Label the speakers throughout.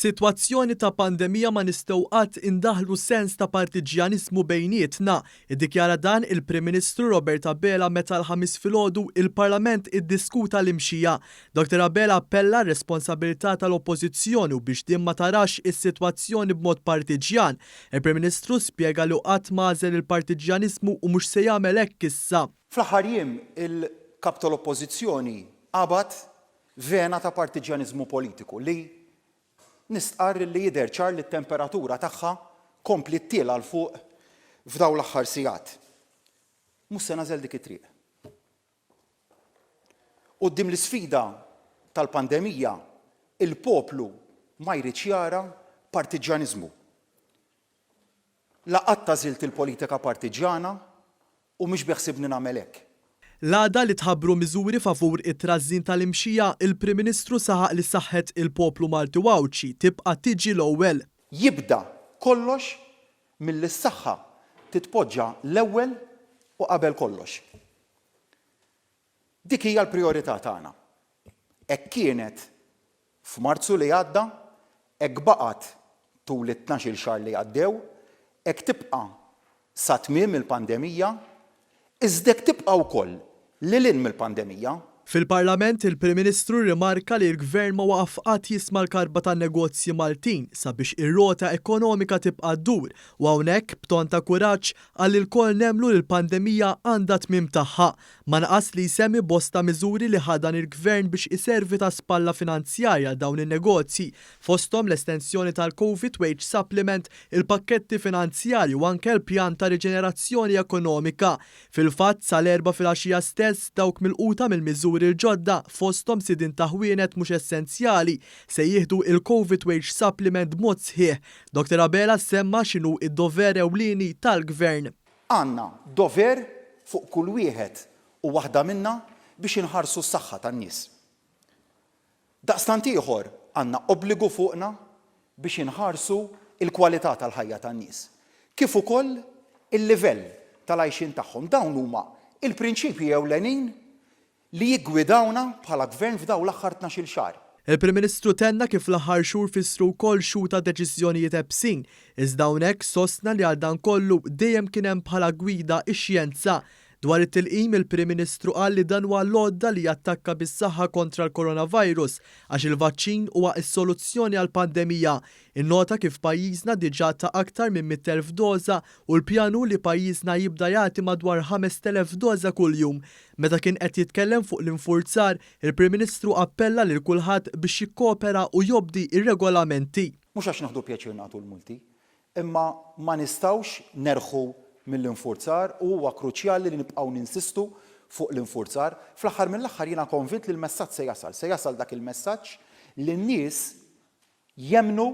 Speaker 1: F'sitwazzjoni ta' pandemija ma nistgħu qatt indaħlu sens ta' partiġjanizmu bejnietna, iddikjara dan il-Prim Ministru Robert Abela meta l-ħamis filgħodu il-Parlament iddiskuta l-imxija. Dr. Abela appella r-responsabilità tal-Oppożizzjoni u biex din ma tarax is-sitwazzjoni b'mod partiġjan. Il-Prim Ministru spjega li qatt m'għażel il-partiġjanizmu u mhux se jagħmel hekk issa.
Speaker 2: Fl-aħħar jiem il-kap tal-Oppożizzjoni qabad vena ta' partiġjanizmu politiku li nistqar li jidher ċar li t-temperatura tagħha kompli ttiela l fuq f'dawn l-aħħar sigħat. Mhux se nażel dik it-triq. Quddiem l-isfida tal-pandemija, il-poplu ma jridx jara partiġjaniżmu. Laqgħat tażilt il-politika partiġjana u mhux beħsibni nagħmel hekk.
Speaker 1: L-għada li tħabbru miżuri favur it-trażżin tal-imxija, il-Prim Ministru saħaq li saħħet il-poplu Malti Wawċi tibqa' tiġi l-ewwel.
Speaker 2: Jibda kollox milli s-saħħa titpoġġa l-ewwel u qabel kollox. Dik hija l-prijorità tagħna. Hekk kienet f'Marzu li għadda, hekk baqgħet tul it-12-il xahar li għaddew, hekk tibqa' sa tmiem il-pandemija, iżda hekk tibqa' wkoll lil mill-pandemija.
Speaker 1: Fil-Parlament il-Prim Ministru rimarka li l-Gvern ma waqaf qatt jisma' l-karba tan-negozji Maltin sabiex ir-rota ekonomika tibqa' ddur u hawnhekk b'ton ta' kuraġġ għalli l-kol nemmlu li l-pandemija għandha tmiem tagħha. Ma naqas li jsemmi bosta miżuri li ħadan il-Gvern biex iservi ta' spalla finanzjarja dawn in-negozji, fosthom l-estensjoni tal-Covid Wage Supplement, il-pakketti finanzjarji u anke l-pjan ta' riġenerazzjoni ekonomika. Fil-fatt sal-4 filgħaxija stess dawk milquta mill-miżuri il-ġodda fosthom sidin ta' ħwienet mhux essenzjali se jieħdu il-Covid Wage Supplement b'mod sħiħ. Dr. Abela semma x'inhu id-dover ewlieni tal-Gvern.
Speaker 2: Għandna dover fuq kull wieħed u waħda minna biex inħarsu s-saħħa tan-nies. Daqstant ieħor għandna obbligu fuqna biex inħarsu il-kwalità tal-ħajja tan-nies. Kif ukoll il-livell tal-għajxin tagħhom. Dawn huma il-prinċipji ewlenin li jiggwidawna bħala Gvern f'dawn l-aħħar 12-il xahar.
Speaker 1: Il-Prim Ministru tenna kif l-aħħar xhur fissru wkoll xuta deċiżjonijiet ebsin, iżda hawnhekk sostna li għal dan kollu dejjem kien hemm bħala gwida x-xjenza. Dwar it-tilqim il-Prim Ministru qal li dan huwa l-għodda li jattakka bis-saħħa kontra l-coronavirus għax il-vaċċin huwa s-soluzzjoni għall-pandemija. Innota kif pajjiżna diġà ta' aktar minn 100,000 doża u l-pjanu li pajjiżna jibda jagħti madwar 5,000 doża kuljum. Meta kien qed jitkellem fuq l-infurzar, il-Prim Ministru appella lil kulħadd biex jikkopera u jobdi ir-regolamenti.
Speaker 2: Mhux għax naħdu pjaċir nagħtu l-multi, imma ma nistgħux nerħu mill-infurzar u huwa kruċjali li nibqgħu ninsistu fuq l-infurzar. Fl-aħħar mill-aħħar jiena konvint li l-messaġġ se jasal dak il-messaġġ li n-nies jemmnu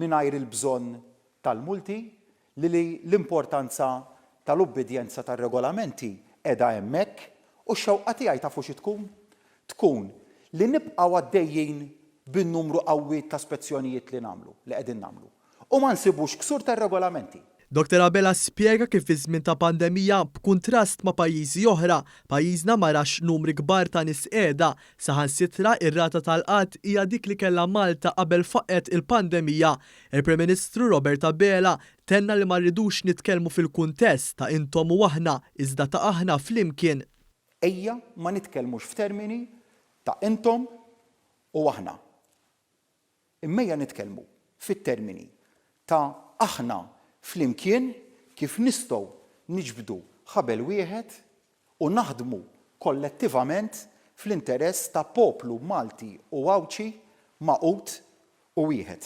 Speaker 2: mingħajr il-bżonn tal-multi li l-importanza tal-ubbidjenza tar-regolamenti qiegħda hemmhekk u x-xewqa tiegħi tafu xi tkun? Tkun li nibqgħu għaddejjin bin-numru qawwi ta' spezzjonijiet li nagħmlu, li qegħdin nagħmlu. U ma nsibux ksur tar-regolamenti.
Speaker 1: Dr. Abela spjega kif fi żmien ta' pandemija b'kuntrast ma' pajjiżi oħra, pajjiżna ma rax numri kbar ta' nies qiegħda, saħansitra ir-rata tal-qatt hija dik li kellha Malta qabel faqet il-pandemija. Il-Prim Ministru Robert Abela tenna li ma rridux nitkellmu fil-kuntest ta' intom u aħna iżda ta' aħna flimkien.
Speaker 2: Ejja ma nitkellmux f'termini ta' intom u aħna. Immejja nitkellmu fit-termini ta' aħna flimkien kif nistgħu niġbdu ħabel wieħed u naħdmu kollettivament fl-interess ta' poplu Malti u Wawċi maqut u wieħed.